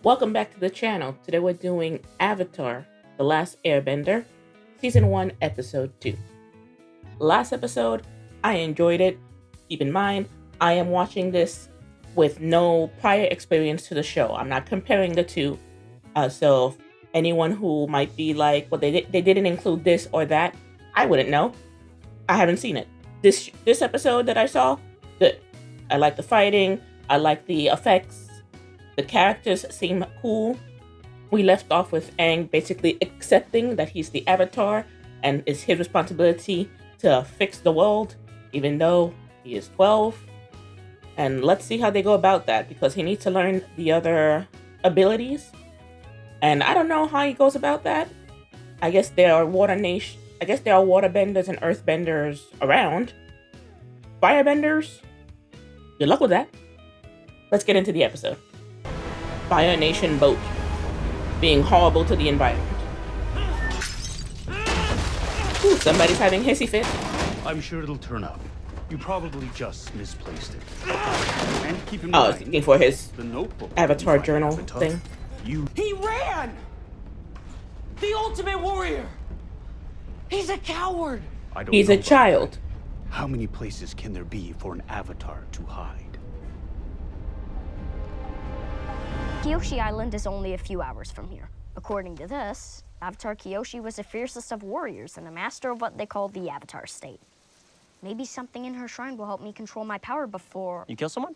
Welcome back to the channel. Today we're doing Avatar, The Last Airbender, Season 1, Episode 2. Last episode, I enjoyed it. Keep in mind, I am watching this with no prior experience to the show. I'm not comparing the two. So anyone who might be like, well, they didn't include this or that, I wouldn't know. I haven't seen it. This episode that I saw, good. I like the fighting. I like the effects. The characters seem cool. We left off with Aang basically accepting that he's the Avatar and it's his responsibility to fix the world, even though he is 12. And let's see how they go about that, because he needs to learn the other abilities. And I don't know how he goes about that. I guess there are waterbenders and earthbenders around. Firebenders? Good luck with that. Let's get into the episode. Fire Nation boat being horrible to the environment. Ooh, somebody's having hissy fit. I'm sure it'll turn up. You probably just misplaced it. And keep in mind, I was thinking for his the notebook Avatar journal thing. He ran! The ultimate warrior! He's a coward! He's a child. How many places can there be for an avatar to hide? Kyoshi Island is only a few hours from here. According to this, Avatar Kyoshi was the fiercest of warriors and a master of what they call the Avatar state. Maybe something in her shrine will help me control my power before... You kill someone?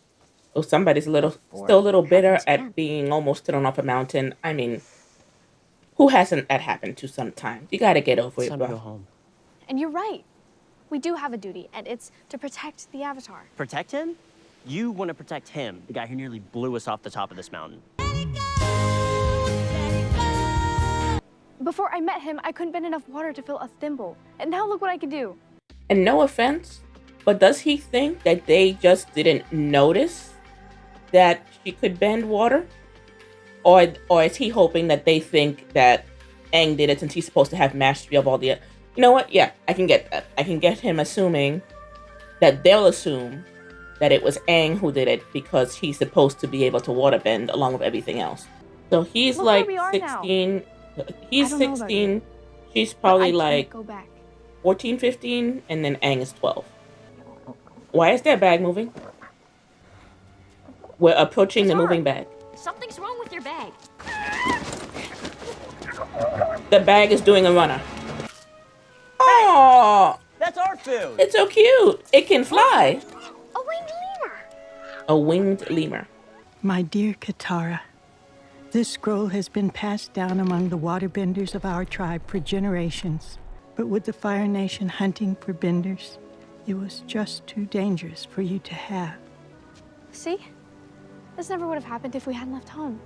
Oh, somebody's still a little bitter at being almost thrown off a mountain. I mean, who hasn't that happened to sometimes? You gotta get over it, bro. Go home. And you're right. We do have a duty, and it's to protect the Avatar. Protect him? You want to protect him, the guy who nearly blew us off the top of this mountain. Before I met him, I couldn't bend enough water to fill a thimble. And now look what I can do. And no offense, but does he think that they just didn't notice that she could bend water? Or is he hoping that they think that Aang did it since he's supposed to have mastery of all the... You know what? Yeah, I can get that. I can get him assuming that they'll assume that it was Aang who did it because he's supposed to be able to waterbend along with everything else. So he's Look like where we are 16. Now. He's 16. She's probably like go back. 14, 15, and then Aang is 12. Why is their bag moving? We're approaching the moving bag. Something's wrong with your bag. The bag is doing a runner. Oh, That's our food! it's so cute. It can fly. A winged lemur. A winged lemur. My dear Katara, this scroll has been passed down among the waterbenders of our tribe for generations. But with the Fire Nation hunting for benders, it was just too dangerous for you to have. See? This never would have happened if we hadn't left home.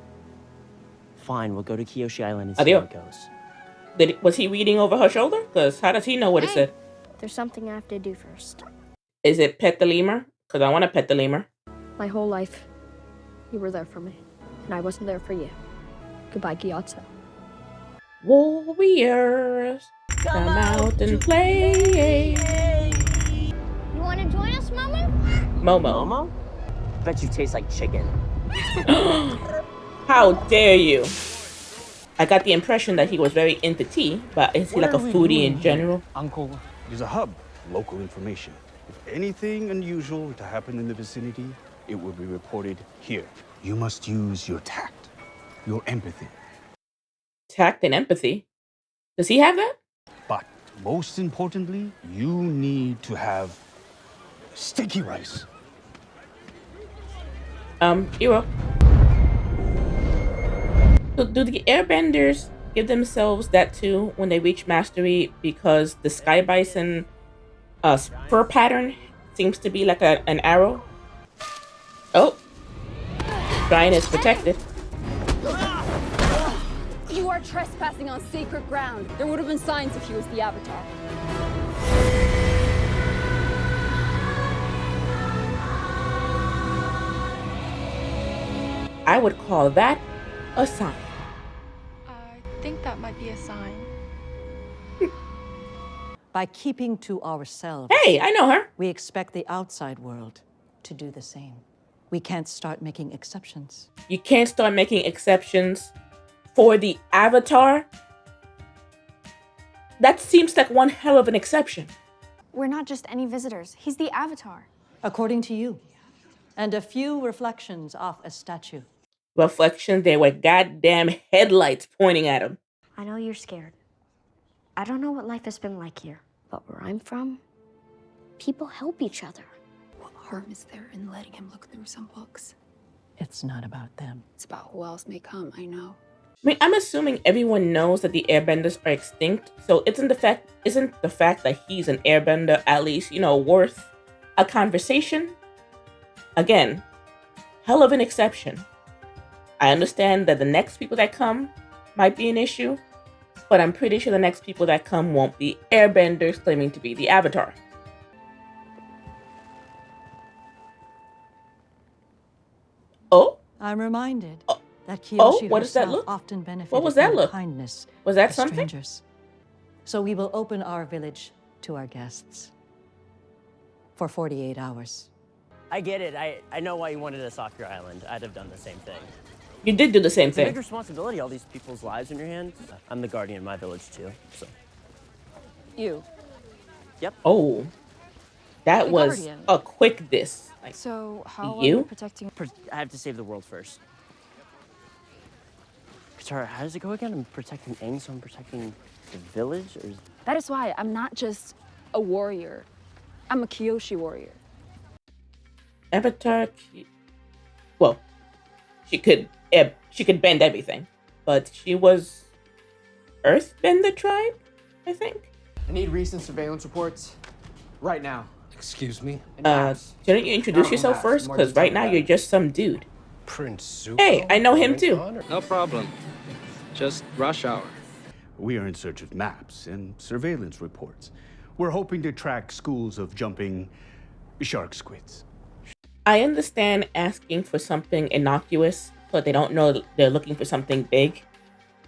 Fine, we'll go to Kyoshi Island and see how it goes. Was he reading over her shoulder? Because how does he know what it said? There's something I have to do first. Is it pet the lemur? Because I want to pet the lemur. My whole life, you were there for me, and I wasn't there for you. Goodbye, Gyatso. Warriors, come out and play. You want to join us, Momo? Momo. Momo? Bet you taste like chicken. How dare you? I got the impression that he was very into tea, but is he like a foodie in general? Uncle, there's a hub, local information. If anything unusual were to happen in the vicinity, it will be reported here. You must use your tact, your empathy. Tact and empathy. Does he have that? But most importantly, you need to have sticky rice. Hero. So do the airbenders give themselves that too when they reach mastery, because the sky bison fur pattern seems to be like an arrow? Oh. Shrine is protected. You are trespassing on sacred ground. There would have been signs if he was the Avatar. I would call that a sign. I think that might be a sign. By keeping to ourselves, Hey, I know her. we expect the outside world to do the same. We can't start making exceptions. You can't start making exceptions for the Avatar? That seems like one hell of an exception. We're not just any visitors. He's the Avatar. According to you. And a few reflections off a statue. Reflections, they were goddamn headlights pointing at him. I know you're scared. I don't know what life has been like here, but where I'm from, people help each other. What harm is there in letting him look through some books? It's not about them. It's about who else may come, I know. I mean, I'm assuming everyone knows that the airbenders are extinct, so isn't the fact that he's an airbender at least, worth a conversation? Again, hell of an exception. I understand that the next people that come might be an issue, but I'm pretty sure the next people that come won't be airbenders claiming to be the Avatar. Oh? I'm reminded that Kyoshi what does that look? Often benefited What was that from look? kindness Was that to something? strangers. So we will open our village to our guests for 48 hours. I get it. I know why you wanted a soccer island. I'd have done the same thing. You did do the same It's a big thing. responsibility, all these people's lives in your hands. I'm the guardian of my village too, so. You. Yep. Oh. That The was Guardian. a quick diss. Like, So how are You? you protecting? I have to save the world first. Katara, how does it go again? I'm protecting Aang, so I'm protecting the village? Or is... That is why I'm not just a warrior. I'm a Kyoshi warrior. Avatar, well, she could bend everything, but she was Earthbender tribe, I think. I need recent surveillance reports right now. Excuse me? And maps. Shouldn't you introduce Powerful yourself maps, first? more Because right detailed now about you're it. just some dude. Prince Zuko? Hey, I know him too. No problem. Just rush hour. We are in search of maps and surveillance reports. We're hoping to track schools of jumping shark squids. I understand asking for something innocuous, but they don't know they're looking for something big.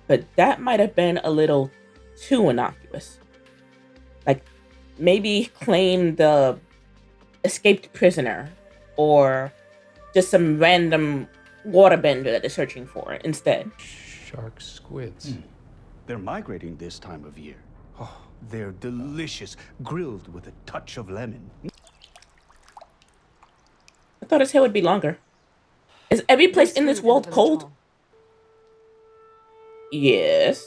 But that might have been a little too innocuous. Like, maybe claim the escaped prisoner, or just some random waterbender that they're searching for instead. Shark squids. They're migrating this time of year. Oh, they're delicious, grilled with a touch of lemon. I thought his hair would be longer. Is every place in this world cold? Yes.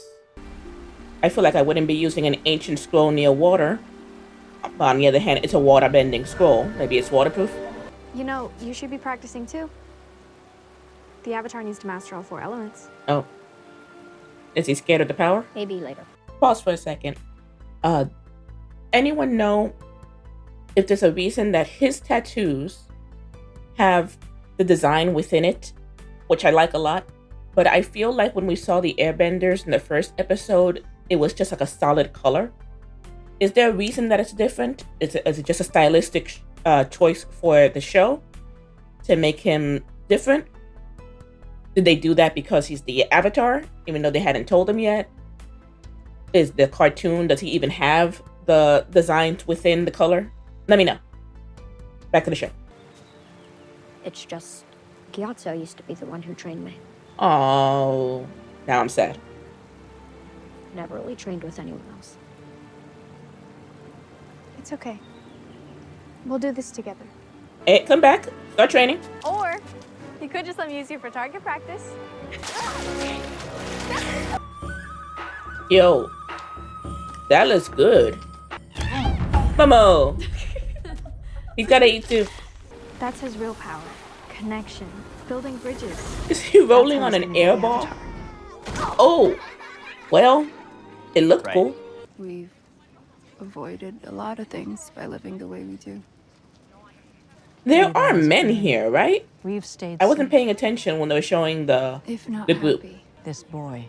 I feel like I wouldn't be using an ancient scroll near water. But on the other hand, it's a water-bending scroll. Maybe it's waterproof. You know, you should be practicing too. The Avatar needs to master all 4 elements. Oh. Is he scared of the power? Maybe later. Pause for a second. Anyone know if there's a reason that his tattoos have the design within it, which I like a lot, but I feel like when we saw the airbenders in the first episode, it was just like a solid color. Is there a reason that it's different? Is it just a stylistic choice for the show to make him different? Did they do that because he's the Avatar, even though they hadn't told him yet? Is the cartoon, does he even have the designs within the color? Let me know. Back to the show. It's just, Gyatso used to be the one who trained me. Oh, now I'm sad. Never really trained with anyone else. It's okay. We'll do this together. Hey, come back. Start training. Or you could just let me use you for target practice. Yo, that looks good. Momo. He's gotta eat too. That's his real power. Connection. Building bridges. Is he rolling on an air ball? Oh, well, it looked cool. We've avoided a lot of things by living the way we do. There are men here, right? We've stayed I wasn't safe. paying attention when they were showing the group. This boy,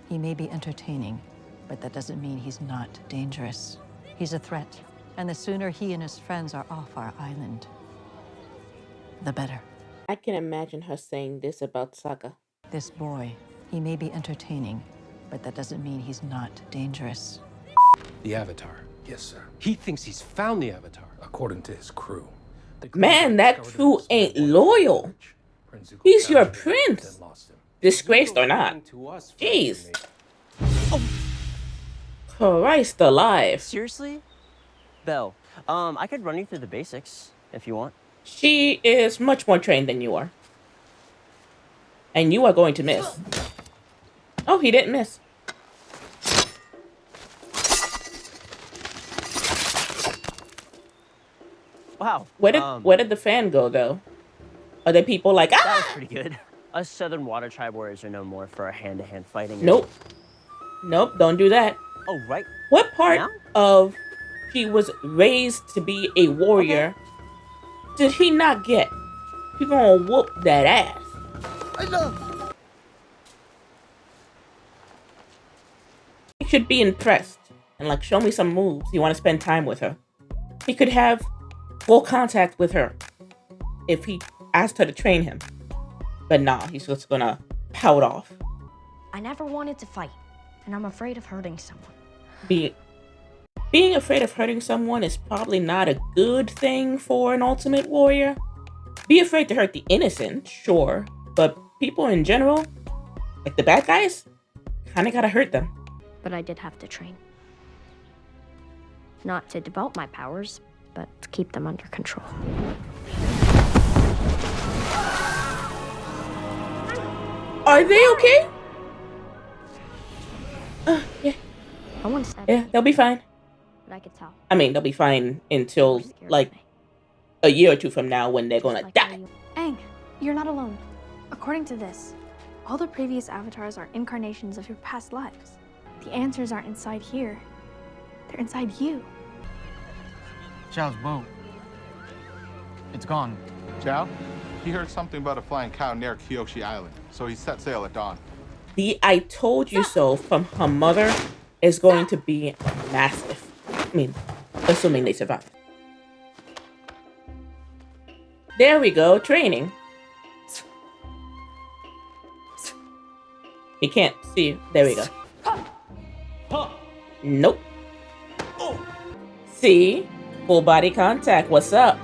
he may be entertaining, but that doesn't mean he's not dangerous. He's a threat, and the sooner he and his friends are off our island, the better. I can imagine her saying this about Sokka. This boy, he may be entertaining, but that doesn't mean he's not dangerous. The Avatar. Yes, sir. He thinks he's found the Avatar, according to his crew. Man, that crew ain't loyal. He's your prince. Disgraced or not. Jeez. Oh. Christ alive. Seriously? Belle, I could run you through the basics if you want. She is much more trained than you are. And you are going to miss. Oh, he didn't miss. Wow. Where did the fan go, though? Are there people like, ah? That was pretty good. Us Southern Water Tribe warriors are known more for our hand-to-hand fighting. Nope. Nope, don't do that. Oh, right. What part of she was raised to be a warrior did he not get? He gonna whoop that ass. He should be impressed and like show me some moves. You want to spend time with her. He could have full contact with her if he asked her to train him. But nah, he's just gonna pout off. I never wanted to fight, and I'm afraid of hurting someone. Being afraid of hurting someone is probably not a good thing for an ultimate warrior. Be afraid to hurt the innocent, sure, but people in general, like the bad guys, kinda gotta hurt them. But I did have to train. Not to develop my powers, but to keep them under control. Are they okay? Yeah. I want to stab Yeah, they'll be fine. but I could tell. I mean, they'll be fine until, like, a year or two from now when they're gonna die. Aang, you're not alone. According to this, all the previous avatars are incarnations of your past lives. The answers aren't inside here. They're inside you. Zhao's boat. It's gone. Zhao? He heard something about a flying cow near Kyoshi Island, so he set sail at dawn. The I told you so from her mother is going to be massive. I mean, assuming they survive. There we go, training. He can't see. There we go. Nope. See? Full body contact. What's up?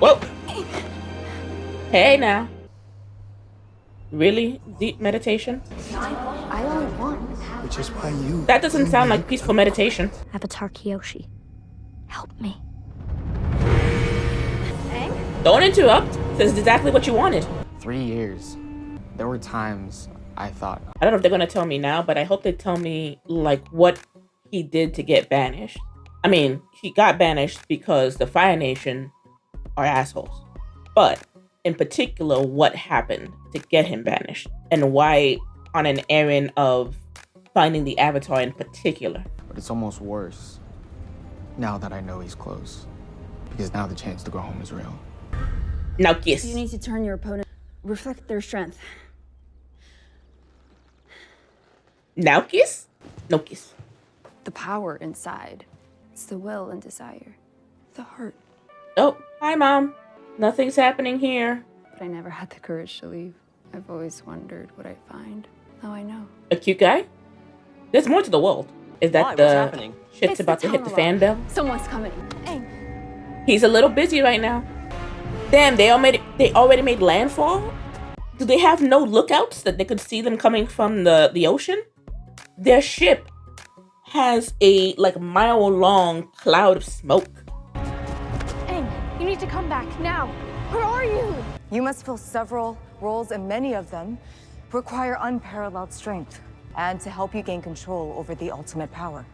Whoa. Hey now. Really? Deep meditation? I only want. Which is why you... That doesn't sound like peaceful meditation. Avatar Kyoshi, help me. Don't interrupt. This is exactly what you wanted. 3 years. There were times I thought... I don't know if they're going to tell me now, but I hope they tell me, like, what he did to get banished. I mean, he got banished because the Fire Nation are assholes. But, in particular, what happened to get him banished. And why, on an errand of finding the Avatar in particular. But it's almost worse now that I know he's close. Because now the chance to go home is real. Now kiss. You need to turn your opponent, reflect their strength. Now kiss? No kiss. The power inside. It's the will and desire. The heart. Oh, hi mom. Nothing's happening here. But I never had the courage to leave. I've always wondered what I'd find. Now I know. A cute guy? There's more to the world. Is that Why? the What's happening? shit's about to hit the fan bell? Someone's coming. He's a little busy right now. Damn, they already made landfall? Do they have no lookouts that they could see them coming from the ocean? Their ship has a like mile-long cloud of smoke. Aang, you need to come back now. Where are you? You must fill several roles, and many of them require unparalleled strength. And to help you gain control over the ultimate power,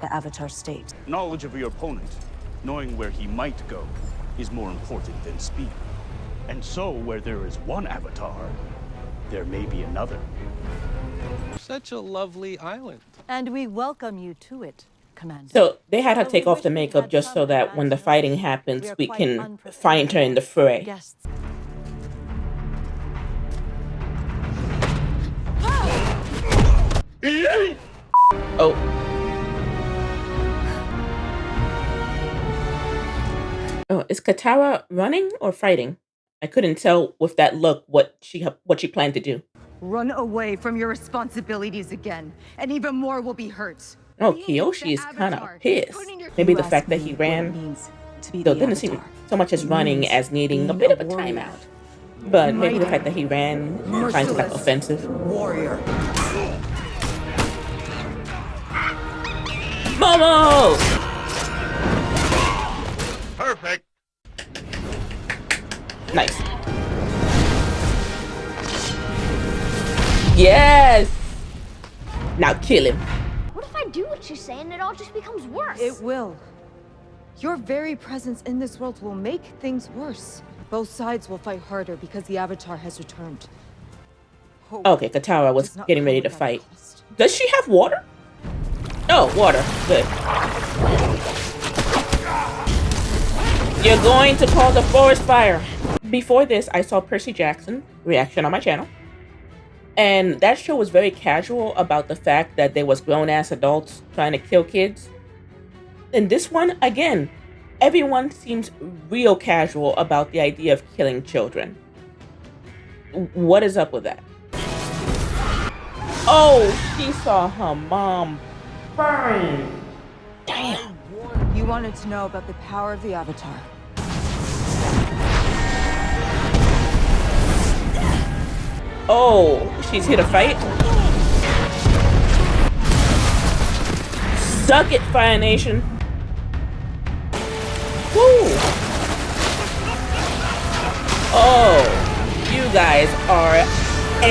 the Avatar state. Knowledge of your opponent, knowing where he might go, is more important than speed. And so, where there is one Avatar, there may be another. Such a lovely island. And we welcome you to it, Commander. So they had her take off the makeup just so that when the fighting happens, we can find her in the fray. Oh. Oh, is Katara running or fighting? I couldn't tell with that look what she planned to do. Run away from your responsibilities again, and even more will be hurt. Oh, Kyoshi is kind of pissed. Maybe the fact that he ran. to be Though the it didn't seem Avatar. so much as It running means as needing a being bit a of a warrior. timeout. But maybe the Mighty, fact that he ran trying to like merciless offensive. warrior. Momo! Perfect. Nice. Yes! Now kill him. What if I do what you say and it all just becomes worse? It will. Your very presence in this world will make things worse. Both sides will fight harder because the Avatar has returned. Okay, Katara was getting ready to fight. Does she have water? Oh, water. Good. You're going to cause a forest fire. Before this, I saw Percy Jackson reaction on my channel. And that show was very casual about the fact that there was grown-ass adults trying to kill kids. In this one, again, everyone seems real casual about the idea of killing children. What is up with that? Oh, she saw her mom burn. Damn. You wanted to know about the power of the Avatar. Oh, she's here to fight? Suck it, Fire Nation. Woo! Oh, you guys are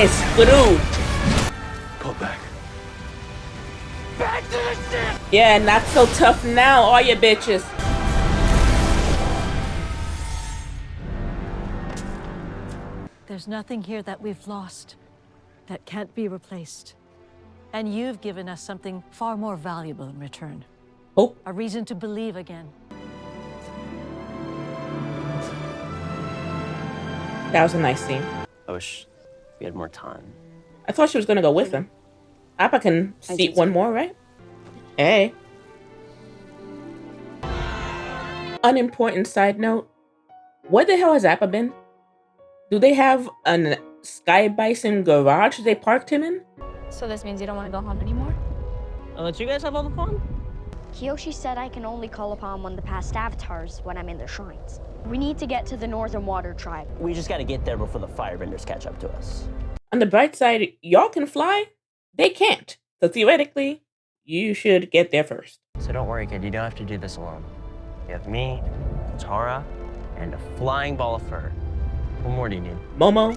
screwed. Pull back. Back to the ship! Yeah, not so tough now, are you bitches? There's nothing here that we've lost that can't be replaced. And you've given us something far more valuable in return. Hope. A reason to believe again. That was a nice scene. I wish we had more time. I thought she was gonna go with him. Appa can seat one more, right? Hey. Unimportant side note. Where the hell has Appa been? Do they have a Sky Bison garage they parked him in? So this means you don't want to go home anymore? I'll let you guys have all the fun. Kyoshi said I can only call upon one of the past avatars when I'm in their shrines. We need to get to the Northern Water Tribe. We just gotta get there before the firebenders catch up to us. On the bright side, y'all can fly. They can't. So theoretically, you should get there first. So don't worry, kid. You don't have to do this alone. You have me, Tara, and a flying ball of fur. What more do you need? Momo.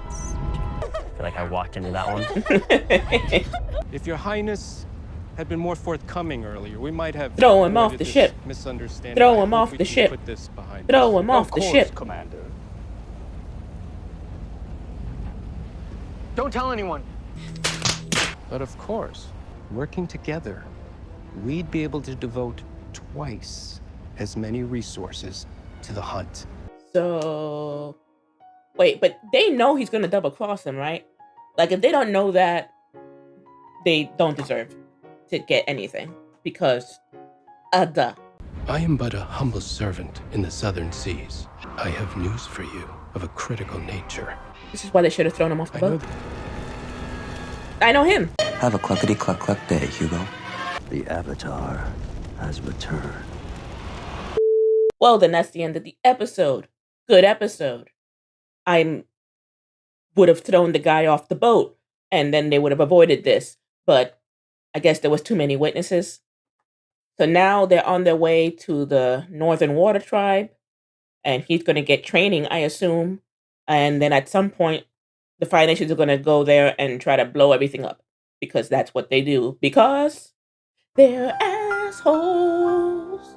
I feel like I walked into that one. If your highness had been more forthcoming earlier, we might have throw him off the this ship. Misunderstanding. Throw him off the ship. Put this behind Throw us. him off the ship. Commander. Don't tell anyone. But of course, working together, we'd be able to devote twice as many resources to the hunt. So, wait, but they know he's gonna double cross him, right? Like, if they don't know that, they don't deserve to get anything because, duh. I am but a humble servant in the southern seas. I have news for you of a critical nature. This is why they should have thrown him off the boat. I know him. Have a cluckety-cluck-cluck day, Hugo. The Avatar has returned. Well, then that's the end of the episode. Good episode. I would have thrown the guy off the boat, and then they would have avoided this. But I guess there was too many witnesses. So now they're on their way to the Northern Water Tribe, and he's going to get training, I assume. And then at some point, the Fire Nations are going to go there and try to blow everything up. Because that's what they do. Because they're assholes.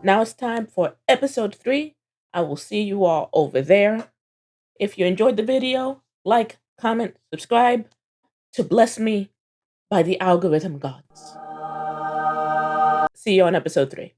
Now it's time for episode 3. I will see you all over there. If you enjoyed the video, like, comment, subscribe to bless me by the algorithm gods. See you on episode 3.